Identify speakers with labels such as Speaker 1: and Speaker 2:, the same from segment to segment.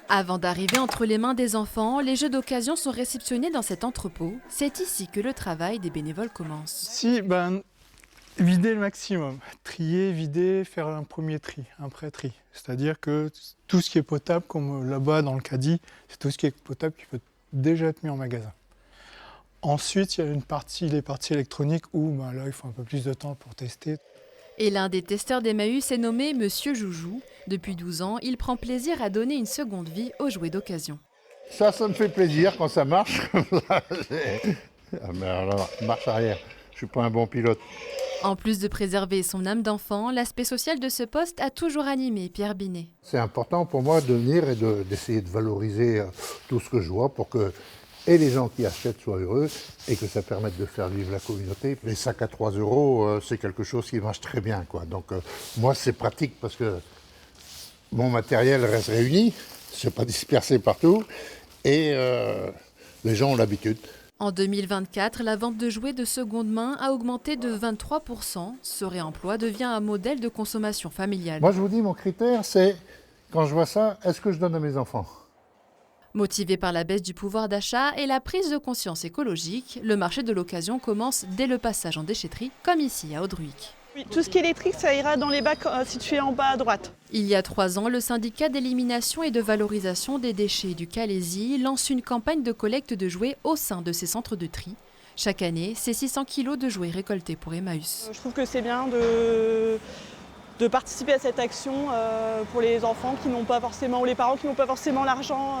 Speaker 1: Avant d'arriver entre les mains des enfants, les jeux d'occasion sont réceptionnés dans cet entrepôt. C'est ici que le travail des bénévoles commence.
Speaker 2: Si, vider le maximum. Trier, vider, faire un premier tri, un pré-tri. C'est-à-dire que tout ce qui est potable, comme là-bas dans le caddie, c'est tout ce qui est potable qui peut déjà être mis en magasin. Ensuite, il y a les parties électroniques où là, il faut un peu plus de temps pour tester.
Speaker 1: Et l'un des testeurs d'Emmaüs est nommé Monsieur Joujou. Depuis 12 ans, il prend plaisir à donner une seconde vie aux jouets d'occasion.
Speaker 3: Ça me fait plaisir quand ça marche. Mais alors, marche arrière, je suis pas un bon pilote.
Speaker 1: En plus de préserver son âme d'enfant, l'aspect social de ce poste a toujours animé Pierre Binet.
Speaker 3: C'est important pour moi de venir et d'essayer de valoriser tout ce que je vois pour que et les gens qui achètent soient heureux et que ça permette de faire vivre la communauté. Les sacs à 3 €, c'est quelque chose qui marche très bien, quoi. Donc moi, c'est pratique parce que mon matériel reste réuni, je ne suis pas dispersé partout et les gens ont l'habitude.
Speaker 1: En 2024, la vente de jouets de seconde main a augmenté de 23%. Ce réemploi devient un modèle de consommation familiale.
Speaker 3: Moi, je vous dis, mon critère, c'est, quand je vois ça, est-ce que je donne à mes enfants ?
Speaker 1: Motivé par la baisse du pouvoir d'achat et la prise de conscience écologique, le marché de l'occasion commence dès le passage en déchetterie, comme ici à Audruic.
Speaker 4: Oui, tout ce qui est électrique, ça ira dans les bacs situés en bas à droite.
Speaker 1: Il y a 3 ans, le syndicat d'élimination et de valorisation des déchets du Calaisis lance une campagne de collecte de jouets au sein de ses centres de tri. Chaque année, c'est 600 kilos de jouets récoltés pour Emmaüs.
Speaker 4: Je trouve que c'est bien de participer à cette action pour les enfants qui n'ont pas forcément, ou les parents qui n'ont pas forcément l'argent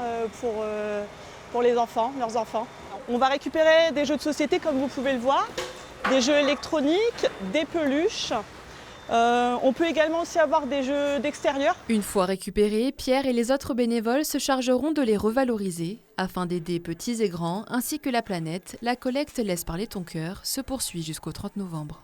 Speaker 4: pour les enfants, leurs enfants. On va récupérer des jeux de société comme vous pouvez le voir, des jeux électroniques, des peluches. On peut également aussi avoir des jeux d'extérieur.
Speaker 1: Une fois récupérés, Pierre et les autres bénévoles se chargeront de les revaloriser. Afin d'aider petits et grands, ainsi que la planète, la collecte Laisse parler ton cœur se poursuit jusqu'au 30 novembre.